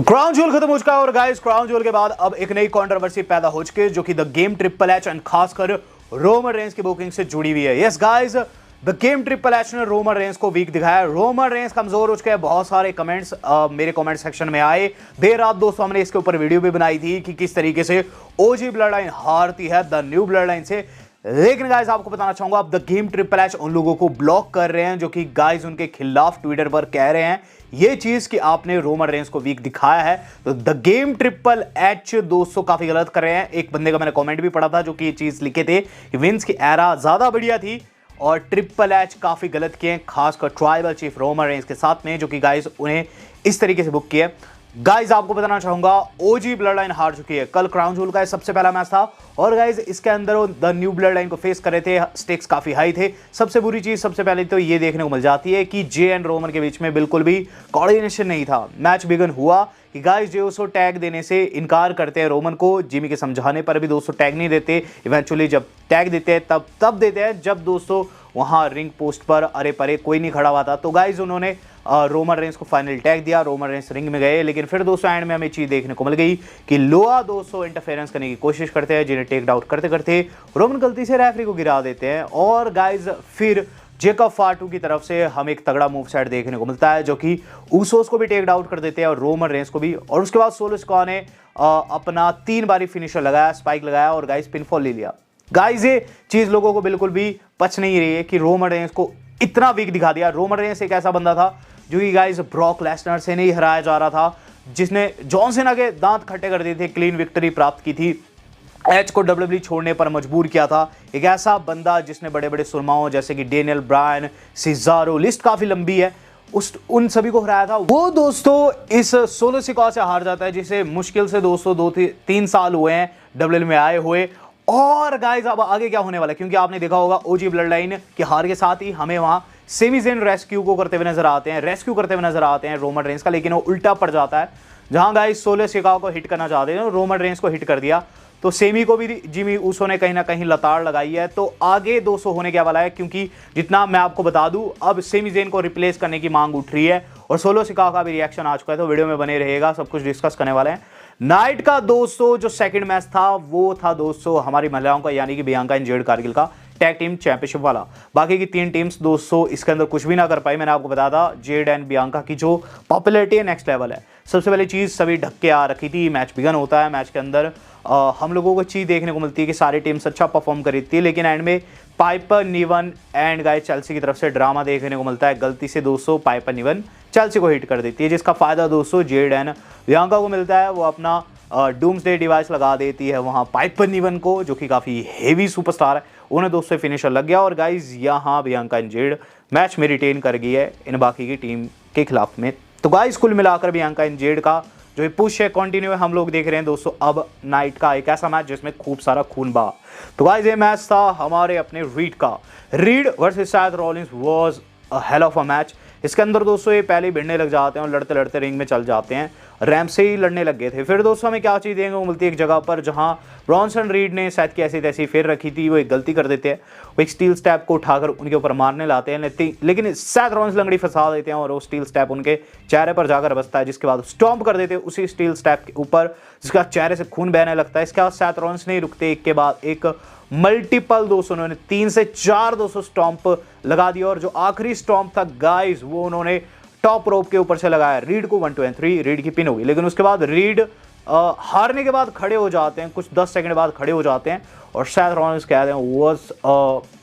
तो crown jewel खत्म हो चुका है और गाइस क्राउन ज्वेल के बाद अब एक नई कंट्रोवर्सी पैदा हो चुकी है जो कि the game triple H and खासकर रोमन रेंस की बुकिंग से जुड़ी हुई है। Yes guys, the game triple H ने रोमन रेंस को वीक दिखाया। रोमन रेंस कमजोर हो चुके हैं। बहुत सारे कमेंट्स मेरे कमेंट सेक्शन में आए। देर रात दोस्तों हमने इसके ऊपर वीडियो भी बनाई थी कि किस तरीके से ओजी ब्लड लाइन हारती है द न्यू ब्लड लाइन से। लेकिन गाइस आपको बताना चाहूंगा, अब द गेम ट्रिपल एच उन लोगों को ब्लॉक कर रहे हैं जो कि गाइस उनके खिलाफ ट्विटर पर कह रहे हैं ये चीज कि आपने रोमन रेंस को वीक दिखाया है। तो द गेम ट्रिपल एच दोस्तों काफी गलत कर रहे हैं। एक बंदे का मैंने कमेंट भी पढ़ा था जो कि ये चीज लिखे थे कि विंस की एरा ज्यादा बढ़िया थी और ट्रिपल एच काफी गलत किए, खासकर ट्राइबल चीफ रोमन रेंस के साथ में, जो कि गाइस उन्हें इस तरीके से बुक किया। गाइस आपको बताना चाहूंगा ओजी ब्लड लाइन हार चुकी है। कल क्राउन ज्वेल का सबसे पहला मैच था और गाइस इसके अंदर वो द न्यू ब्लड लाइन को फेस कर रहे थे। स्टेक्स काफी हाई थे। सबसे बुरी चीज सबसे पहले तो ये देखने को मिल जाती है कि जे एंड रोमन के बीच में बिल्कुल भी कोऑर्डिनेशन नहीं था। मैच बिगन हुआ कि गाइस जे उसको टैग देने से इनकार करते हैं रोमन को। जिमी के समझाने पर भी दोस्तों टैग नहीं देते। इवेंचुअली जब टैग देते हैं तब देते हैं जब दोस्तों वहां रिंग पोस्ट पर अरे परे कोई नहीं खड़ा हुआ था। तो गाइस उन्होंने रोमन रेंस को फाइनल टैग दिया। रोमन रेंस रिंग में गए, लेकिन फिर दोस्तों एंड में हमें चीज देखने को मिल गई कि लोआ दोस्तों इंटरफेरेंस करने की कोशिश करते हैं, जिन्हें टेक आउट करते करते रोमन गलती से रेफरी को गिरा देते हैं। और गाइस फिर जेकब फाटू की तरफ से हमें एक तगड़ा मूव सेट देखने को मिलता है जो कि ऊसोस को भी टेक आउट कर देते हैं और रोमन रेंस को भी। और उसके बाद सोलो स्क्वाड ने अपना 3 बारी फिनिशर लगाया, स्पाइक लगाया और गाइस पिनफॉल ले लिया। गाइस ये चीज लोगों को बिल्कुल भी पच नहीं रही है कि रोमन रेंस को इतना वीक दिखा दिया। रोमन रेंस एक ऐसा बंदा था जो कि गाइस ब्रॉक लेसनर से नहीं हराया जा रहा था, जिसने जॉन सीना के दांत खट्टे कर दिए थे, क्लीन विक्ट्री प्राप्त की थी, एच को डब्ल्यूडब्ल्यूई छोड़ने पर मजबूर किया था। एक ऐसा बंदा जिसने बड़े बड़े सुरमाओं जैसे कि डेनियल ब्रायन, सिजारो, लिस्ट काफी लंबी है, उन सभी को हराया था। वो दोस्तों इस सोलो स्क्वाड से हार जाता है, जिसे मुश्किल से दोस्तों 2-3 साल हुए हैं डब्ल्यूडब्ल्यूई में आए हुए। और गाइस अब आगे क्या होने वाला है, क्योंकि आपने देखा होगा ओजी ब्लड लाइन की हार के साथ ही हमें वहां सेमी ज़ेन रेस्क्यू करते हुए नजर आते हैं रोमन रेंस का, लेकिन वो उल्टा पड़ जाता है। जहां गाइस सोलो स्क्वाड को हिट करना चाहते हैं, रोमन रेंस को हिट कर दिया, तो सेमी को भी जिमी ऊसो ने कहीं ना कहीं लताड़ लगाई है। तो आगे 200 होने क्या वाला है, क्योंकि जितना मैं आपको बता दूं अब सेमी ज़ेन को रिप्लेस करने की मांग उठ रही है और सोलो स्क्वाड का भी रिएक्शन आ चुका है। तो वीडियो में बने रहेगा, सब कुछ डिस्कस करने वाले हैं। नाइट का दोस्तों जो सेकंड मैच था वो था दोस्तों हमारी महिलाओं का, यानी कि बियांका एंड जेड कारगिल का टैग टीम चैंपियनशिप वाला। बाकी की 3 टीम्स दोस्तों इसके अंदर कुछ भी ना कर पाई। मैंने आपको बताया था जेड एंड बियांका की जो पॉपुलैरिटी है नेक्स्ट लेवल है। सबसे पहली चीज सभी ढक के आ रखी थी। मैच बिगन होता है, मैच के अंदर हम लोगों को चीज देखने को मिलती है कि सारी टीम्स अच्छा परफॉर्म करी थी, लेकिन एंड में पाइपर निवन एंड गाइस चेल्सी की तरफ से ड्रामा देखने को मिलता है। गलती से दोस्तों पाइपर निवन चेल्सी को हिट कर देती है, जिसका फायदा दोस्तों जेड एंड बियांका को मिलता है। वो अपना डूम्सडे डिवाइस लगा देती है वहां पाइपर निवन को, जो कि काफी हेवी सुपरस्टार है, उन्हें दोस्तों फिनिशर लग गया। और गाइस यहाँ बियांका एंड जेड मैच में रिटेन कर गई है इन बाकी की टीम के खिलाफ में। तो गाइस कुल मिलाकर बियांका एंड जेड का जो पुश है कंटिन्यू है, हम लोग देख रहे हैं दोस्तों अब नाइट का एक ऐसा मैच जिसमें खूब सारा खून बहा। तो गाइस ये मैच था हमारे अपने रीड का। Read versus Seth Rollins was a hell of a match. इसके अंदर दोस्तों ये पहले ही भिड़ने लग जाते हैं और लड़ते लड़ते रिंग में चल जाते हैं। रैम से ही लड़ने लग गए थे। फिर दोस्तों हमें क्या चीज़ देखने को मिलती है एक जगह पर जहां ब्रॉन्सन रीड ने सैथ की ऐसी तैसी फेर रखी थी, वो एक गलती कर देते हैं। वो एक स्टील स्टैप को उठाकर उनके ऊपर मारने लाते हैं, लेकिन सैथ रॉलिंस लंगड़ी फंसा देते हैं और वो स्टील स्टैप उनके चेहरे पर जाकर बसता है, जिसके बाद स्टॉम्प कर देते हैं उसी स्टील स्टैप के ऊपर, जिसका चेहरे से खून बहने लगता है। इसके बाद सैथ रॉलिंस नहीं रुकते, एक के बाद एक मल्टीपल दोस्तों उन्होंने 3 से 4 दोस्तों स्टॉम्प लगा दिया। और जो आखिरी स्टॉम्प था गाइस वो उन्होंने टॉप रोप के ऊपर से लगाया। रीड को 1 2 and 3 रीड की पिन होगी, लेकिन उसके बाद रीड हारने के बाद खड़े हो जाते हैं, कुछ 10 सेकंड बाद खड़े हो जाते हैं और सैथ रॉलिंस कहते हैं was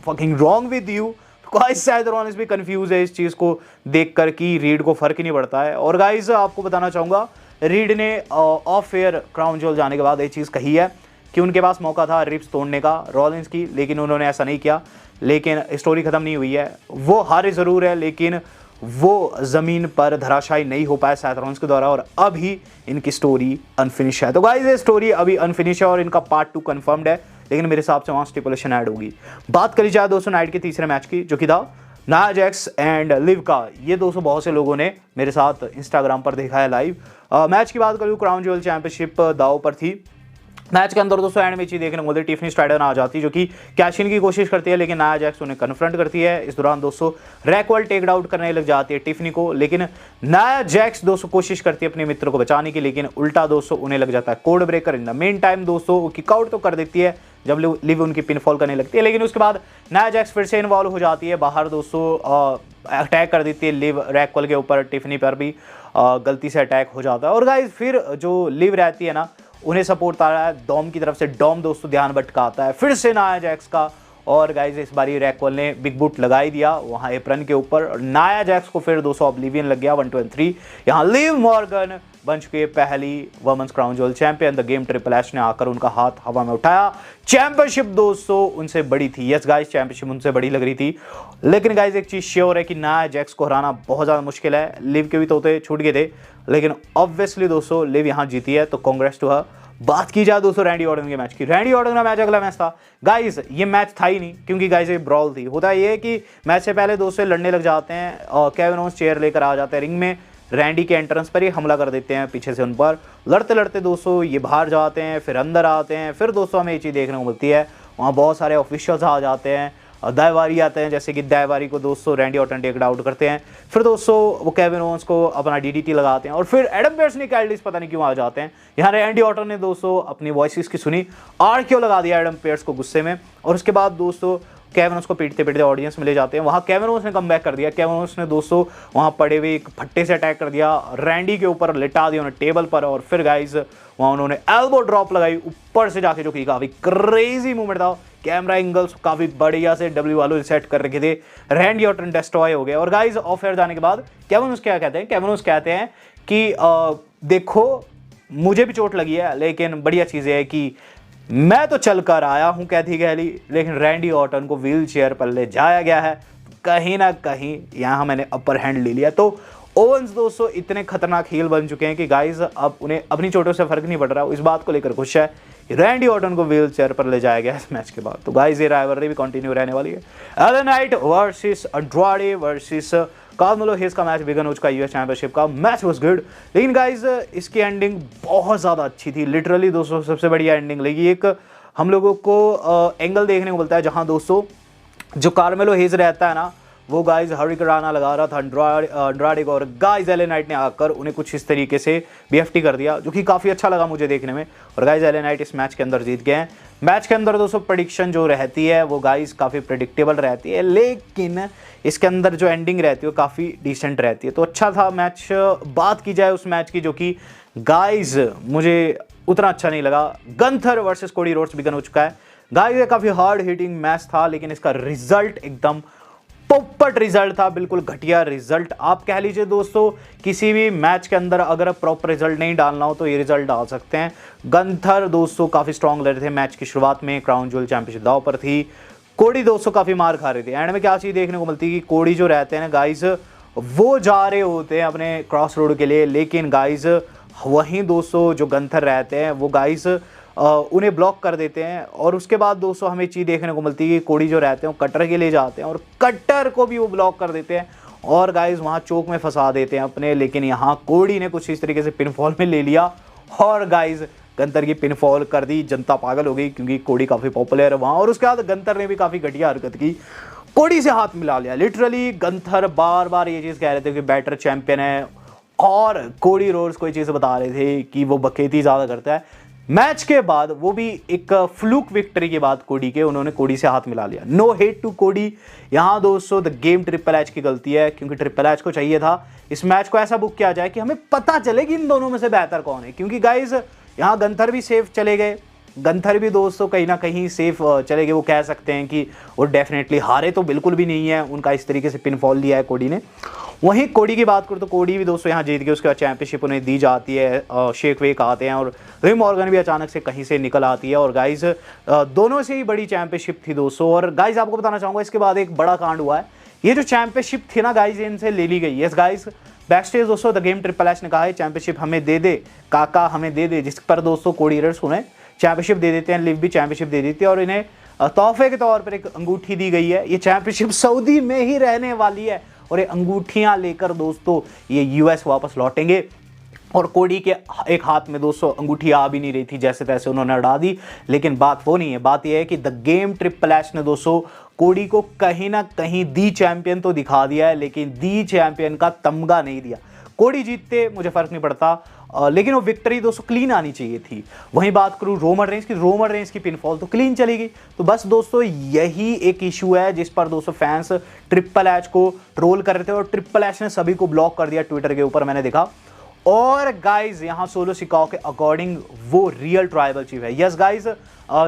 fucking wrong with you. Guys Seth Rollins भी कंफ्यूज है इस चीज को देखकर कि रीड को फर्क ही नहीं पड़ता है। और गाइस आपको बताना चाहूंगा रीड ने ऑफ एयर क्राउन ज्वेल जाने के बाद एक चीज कही है कि उनके पास मौका था रिब्स तोड़ने का रॉलिंस की, लेकिन उन्होंने ऐसा नहीं किया। लेकिन स्टोरी खत्म नहीं हुई है, वो हारे जरूर है लेकिन वो जमीन पर धराशायी नहीं हो पाया सैथ रॉलिंस के द्वारा और अभी इनकी स्टोरी अनफिनिश है। तो गाइस ये स्टोरी अभी अनफिनिश है और इनका पार्ट 2 कंफर्म्ड है, लेकिन मेरे हिसाब से वहां स्टिपुलेशन ऐड होगी। बात करी जाए दोस्तों नाइट के तीसरे मैच की, जो कि था नाया जैक्स एंड लिव का। ये दोस्तों बहुत से लोगों ने मेरे साथ इंस्टाग्राम पर देखा है लाइव। मैच की बात करूँ क्राउन ज्वेल चैंपियनशिप दाव पर थी मैच के अंदर दोस्तों एंड में चीज देखने को मिलती है, टिफनी स्ट्राइडर आ जाती है जो कि कैश इन की कोशिश करती है, लेकिन नाया जैक्स उन्हें कन्फ्रंट करती है। इस दौरान दोस्तों रैकवॉल टेक आउट करने लग जाती है टिफनी को, लेकिन नाया जैक्स दोस्तों कोशिश करती है अपने मित्र को बचाने की, लेकिन उल्टा दोस्तों उन्हें लग जाता है code breaker. In the main time दोस्तों वो किक आउट तो कर देती है जब लिव उनकी पिनफॉल करने लगती है, लेकिन उसके बाद नाया जैक्स फिर से इन्वॉल्व हो जाती है बाहर दोस्तों, अटैक कर देती है लिव रैकवॉल के ऊपर। टिफनी पर भी गलती से अटैक हो जाता है और गाइज फिर जो लिव रहती है ना उन्हें सपोर्ट आ रहा है डॉम की तरफ से। डॉम दोस्तों ध्यान भटकाता है फिर से नाया जैक्स का, और गाइज इस बारी रैकवॉल ने बिग बूट लगाई दिया वहां एप्रन के ऊपर। नाया जैक्स को फिर दोस्तों ऑब्लिवियन लग गया 1 2 and 3। यहाँ लिव मॉर्गन बन चुके पहली women's crown jewel champion. The game triple H ने आकर उनका हाथ हवा में उठाया। चैंपियनशिप दोस्तों उनसे बड़ी थी, यस गाइस चैंपियनशिप उनसे बड़ी लग रही थी, लेकिन गाइस एक चीज श्योर है कि नाया जैक्स को हराना बहुत ज्यादा मुश्किल है। लिव के भी तोते छूट गए थे, लेकिन ऑब्वियसली दोस्तों लिव यहाँ जीती है, तो कांग्रेस टू हर। बात की जाए दोस्तों रैंडी ऑर्टन के मैच की, रैंडी ऑर्टन का मैच अगला मैच था गाइस। ये मैच था ही नहीं क्योंकि गाइस ये ब्रॉल थी। होता ये है कि मैच से पहले दोस्तों लड़ने लग जाते हैं और केविन ओवेंस चेयर लेकर आ जाते हैं रिंग में, रैंडी के एंट्रेंस पर ही हमला कर देते हैं पीछे से उन पर। लड़ते लड़ते दोस्तों ये बाहर जाते हैं, फिर अंदर आते हैं, फिर दोस्तों हमें ये चीज़ देखने को मिलती है वहाँ बहुत सारे ऑफिशियल्स आ जाते हैं, दायवारी आते हैं, जैसे कि दायवारी को दोस्तों रैंडी ऑर्टन टेक आउट करते हैं। फिर दोस्तों वो केविन ओवेंस को अपना डीडीटी लगाते हैं और फिर एडम पेयर्स ने कैल्डिस पता नहीं क्यों आ जाते हैं। यहाँ रैंडी ऑर्टन ने दोस्तों अपनी वॉइस की सुनी, आर क्यों लगा दिया एडम पेयर्स को गुस्से में, और उसके बाद दोस्तों केविन ओवेंस को पीटते पीटते ऑडियंस में ले जाते हैं। वहाँ केविन ओवेंस ने कम बैक कर दिया। केविन ओवेंस ने दोस्तों वहाँ पड़े हुए एक फट्टे से अटैक कर दिया, रैंडी के ऊपर लिटा दिया उन्हें टेबल पर, और फिर गाइज वहाँ उन्होंने एल्बो ड्रॉप लगाई ऊपर से जाके, जो कि काफ़ी क्रेजी मूवमेंट था। कैमरा एंगल्स काफ़ी बढ़िया से डब्ल्यू वालों सेट कर रखे थे। रैंडी ऑर्टन डिस्ट्रॉय हो गए और गाइज ऑफ एयर जाने के बाद केविन ओवेंस क्या कहते हैं, केविन ओवेंस कहते हैं कि देखो मुझे भी चोट लगी है, लेकिन बढ़िया चीज़ है कि मैं तो चल कर आया हूं कहती गहली, लेकिन रैंडी ऑर्टन को व्हील चेयर पर ले जाया गया है। कहीं ना कहीं यहां मैंने अपर हैंड ले लिया। तो ओवेंस दोस्तों इतने खतरनाक हील बन चुके हैं कि गाइज अब उन्हें अपनी चोटों से फर्क नहीं पड़ रहा। इस बात को लेकर खुश है रैंडी ऑर्टन को व्हील चेयर पर ले जाया गया इस मैच के बाद। तो गाइज ये राइवलरी भी कंटिन्यू रहने वाली है। Alan Knight versus Andrade versus Carmelo Hayes का मैच बिगन हो चुका यूएस चैंपियनशिप का। मैच वाज गुड, लेकिन गाइज इसकी एंडिंग बहुत ज़्यादा अच्छी थी। लिटरली दोस्तों सबसे बढ़िया एंडिंग लगी। एक हम लोगों को एंगल देखने को मिलता है जहां दोस्तों जो कार्मेलो हेज रहता है ना, वो गाइज हरिकराना लगा रहा था अंड्राडे को, और गाइज एलन नाइट ने आकर उन्हें कुछ इस तरीके से बीएफटी कर दिया, जो कि काफ़ी अच्छा लगा मुझे देखने में। और गाइज एलन नाइट इस मैच के अंदर जीत गए हैं। मैच के अंदर दोस्तों प्रेडिक्शन जो रहती है वो गाइज काफ़ी प्रेडिक्टेबल रहती है, लेकिन इसके अंदर जो एंडिंग रहती है वो काफ़ी डिसेंट रहती है। तो अच्छा था मैच। बात की जाए उस मैच की जो कि गाइज मुझे उतना अच्छा नहीं लगा, Gunther versus Cody Rhodes begin हो चुका है। गाइज ये काफ़ी हार्ड हिटिंग मैच था, लेकिन इसका रिजल्ट एकदम पोपट रिजल्ट था, बिल्कुल घटिया रिजल्ट आप कह लीजिए दोस्तों। किसी भी मैच के अंदर अगर प्रॉपर रिजल्ट नहीं डालना हो तो ये रिजल्ट डाल सकते हैं। गंथर दोस्तों काफ़ी स्ट्रांग लड़ रहे थे मैच की शुरुआत में, क्राउन ज्वेल चैंपियनशिप दांव पर थी। कोडी दोस्तों काफ़ी मार खा रहे थे। एंड में क्या चीज़ देखने को मिलती है कि कोडी जो रहते हैं ना गाइज, वो जा रहे होते हैं अपने क्रॉस रोड के लिए, लेकिन गाइज वहीं दोस्तों जो गंथर रहते हैं वो गाइज उन्हें ब्लॉक कर देते हैं। और उसके बाद दोस्तों हमें चीज़ देखने को मिलती है कि कोडी जो रहते हैं वो कटर के लिए जाते हैं और कटर को भी वो ब्लॉक कर देते हैं और गाइज वहाँ चौक में फंसा देते हैं अपने। लेकिन यहाँ कोडी ने कुछ इस तरीके से पिनफॉल में ले लिया और गाइज गंतर की पिनफॉल कर दी। जनता पागल हो गई क्योंकि कोडी काफ़ी पॉपुलर है वहाँ। और उसके बाद गंतर ने भी काफ़ी घटिया हरकत की, कोडी से हाथ मिला लिया। लिटरली गंथर बार बार ये चीज़ कह रहे थे कि बेटर चैंपियन है, और कोडी रोड्स को ये चीज़ बता रहे थे कि वो बखेती ज़्यादा करता है। मैच के बाद वो भी एक फ्लूक विक्ट्री के बाद कोडी के उन्होंने कोडी से हाथ मिला लिया। नो हेट टू कोडी। यहाँ दोस्तों द गेम ट्रिपल एच की गलती है, क्योंकि ट्रिपल एच को चाहिए था इस मैच को ऐसा बुक किया जाए कि हमें पता चले कि इन दोनों में से बेहतर कौन है। क्योंकि गाइज यहाँ गंथर भी सेफ चले गए, गंथर भी दोस्तों कहीं ना कहीं सेफ चले गए। वो कह सकते हैं कि वो डेफिनेटली हारे तो बिल्कुल भी नहीं है, उनका इस तरीके से पिनफॉल दिया है कोडी ने। वहीं कोडी की बात करूँ तो कोडी भी दोस्तों यहाँ जीत गए। उसके बाद चैंपियनशिप उन्हें दी जाती है, शेक वेक आते हैं और लिव मॉर्गन भी अचानक से कहीं से निकल आती है। और गाइज दोनों से ही बड़ी चैंपियनशिप थी दोस्तों। और गाइज आपको बताना चाहूँगा इसके बाद एक बड़ा कांड हुआ है। ये जो चैंपियनशिप थी ना गाइज, इनसे ले ली गई। यस गाइज बैकस्टेज दोस्तों द गेम ट्रिपल एच ने कहा है चैंपियनशिप हमें दे दे काका, हमें दे दे, जिस पर दोस्तों कोडी रोड्स उन्हें चैंपियनशिप दे देते हैं, लिव भी चैंपियनशिप दे देती है और इन्हें तोहफे के तौर पर एक अंगूठी दी गई है। ये चैंपियनशिप सऊदी में ही रहने वाली है और ये अंगूठियां लेकर दोस्तों ये यूएस वापस लौटेंगे। और कोडी के एक हाथ में दोस्तों अंगूठी आ भी नहीं रही थी, जैसे तैसे उन्होंने अड़ा दी। लेकिन बात वो नहीं है, बात यह है कि द गेम ट्रिपल एच ने दोस्तों कोडी को कहीं ना कहीं दी चैंपियन तो दिखा दिया है, लेकिन दी चैंपियन का तमगा नहीं दिया। कोडी जीतते मुझे फर्क नहीं पड़ता, लेकिन वो विक्ट्री दोस्तों क्लीन आनी चाहिए थी। वहीं बात करूं रोमन रेंस की पिनफॉल तो क्लीन चली गई। तो बस दोस्तों यही एक इशू है जिस पर दोस्तों फैंस ट्रिपल एच को ट्रोल कर रहे थे, और ट्रिपल एच ने सभी को ब्लॉक कर दिया ट्विटर के ऊपर, मैंने देखा। और गाइज यहां सोलो सिकाओ के अकॉर्डिंग वो रियल ट्राइबल चीफ है। यस गाइज,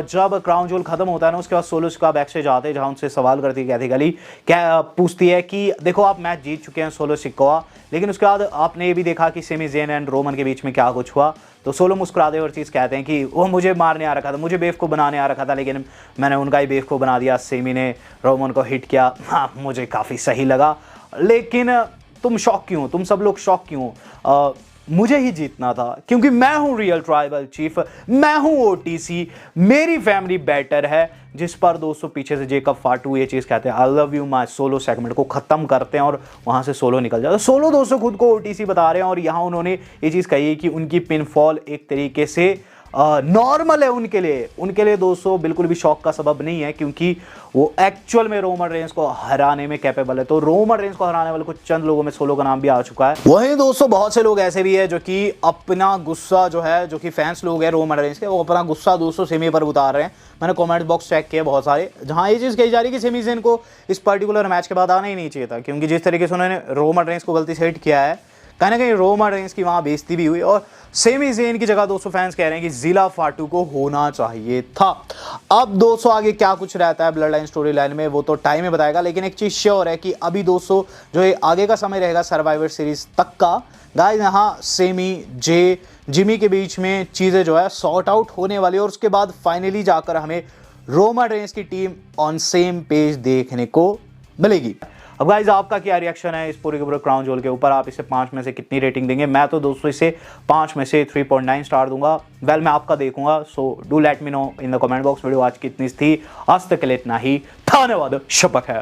जब क्राउन जूल खत्म होता है ना, उसके बाद सोलो सिकाओ बैक स्टेज आते हैं, जहां उनसे सवाल करती है कैथी, क्या पूछती है कि देखो आप मैच जीत चुके हैं सोलो सिकाओ, लेकिन उसके बाद आपने ये भी देखा कि सेमी ज़ेन एंड रोमन के बीच में क्या कुछ हुआ। तो सोलो मुस्कुराते और चीज़ कहते हैं कि वो मुझे मारने आ रखा था, मुझे बेवकूफ़ बनाने आ रखा था, लेकिन मैंने उनका ही बेवकूफ़ बना दिया। सेमी ने रोमन को हिट किया, हाँ मुझे काफ़ी सही लगा, लेकिन तुम शॉक क्यों, तुम सब लोग शॉक क्यों? मुझे ही जीतना था क्योंकि मैं हूं रियल ट्राइबल चीफ, मैं हूं ओटीसी, मेरी फैमिली बेटर है। जिस पर दोस्तों पीछे से जेकब फाटू ये चीज़ कहते हैं, I love you. My solo segment को ख़त्म करते हैं और वहां से सोलो निकल जाता है। सोलो दोस्तों खुद को ओटीसी बता रहे हैं, और यहाँ उन्होंने ये चीज़ कही है कि उनकी पिनफॉल एक तरीके से नॉर्मल है उनके लिए दोस्तों बिल्कुल भी शौक का सबब नहीं है, क्योंकि वो एक्चुअल में रोमन रेंस को हराने में कैपेबल है। तो रोमन रेंस को हराने वाले कुछ चंद लोगों में सोलो का नाम भी आ चुका है। वहीं दोस्तों बहुत से लोग ऐसे भी है जो कि अपना गुस्सा जो है, जो कि फैंस लोग हैं रोमन रेंस के, वो अपना गुस्सा दोस्तों सेमी पर उतार रहे हैं। मैंने कमेंट बॉक्स चेक किया बहुत सारे, जहां ये चीज़ कही जा रही है कि सेमी ज़ेन को इस पर्टिकुलर मैच के बाद आना ही नहीं चाहिए था, क्योंकि जिस तरीके से उन्होंने रोमन रेंस को गलती से हिट किया है, कहीं ना कहीं रोमन रेंस की वहाँ बेइज्जती भी हुई। और सेमी ज़ेन की जगह दोस्तों फैंस कह रहे हैं कि जिला फाटू को होना चाहिए था। अब दोस्तों आगे क्या कुछ रहता है ब्लड लाइन स्टोरी लाइन में, वो तो टाइम में बताएगा, लेकिन एक चीज़ श्योर है कि अभी दोस्तों जो है आगे का समय रहेगा सर्वाइवर सीरीज तक का, गाइस यहाँ सेमी जिमी के बीच में चीज़ें जो है सॉर्ट आउट होने वाली है, और उसके बाद फाइनली जाकर हमें रोमन रेंस की टीम ऑन सेम पेज देखने को मिलेगी। अब गाइस आपका क्या रिएक्शन है इस पूरे के पूरे क्राउन जूल के ऊपर? आप इसे 5 में से कितनी रेटिंग देंगे? मैं तो दोस्तों इसे 5 में से 3.9 स्टार दूंगा। वेल मैं आपका देखूंगा, so do let me know in the comment box. Video आज की इतनी थी, आज तक के लिए इतना ही, धन्यवाद, शपथ है।